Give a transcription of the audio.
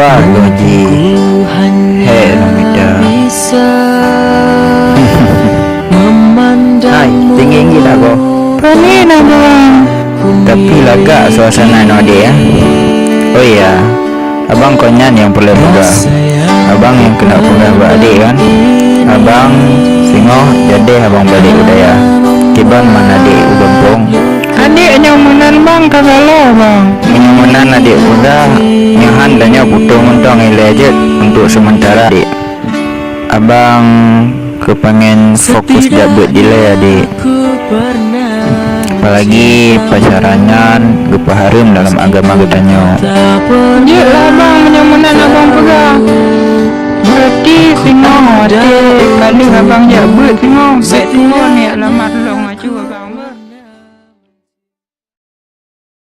Apa loji Hei Ramida Hai, tinggi tak kau? Paling nak bang. Tapi lagak suasana no adik ya. Oh iya, abang konyan yang perlu pegang. Abang yang kena pegang buat adik kan. Abang singoh jadi abang balik udaya. Kiban mana adik ugampung. Adik nyamunan bang kagak bang. Nyamunan adik udah nyahan dan nyak butuh mentong ilejet untuk sementara adik. Abang kepengen fokus jabut delay adik. Apalagi pacarannya gepaharum dalam agama katanya. Dia lah bang menyamunan abang pegang. Berarti tengok adik. Kalau abang jabut tengok. Bet tengok ni alamat long acu abang.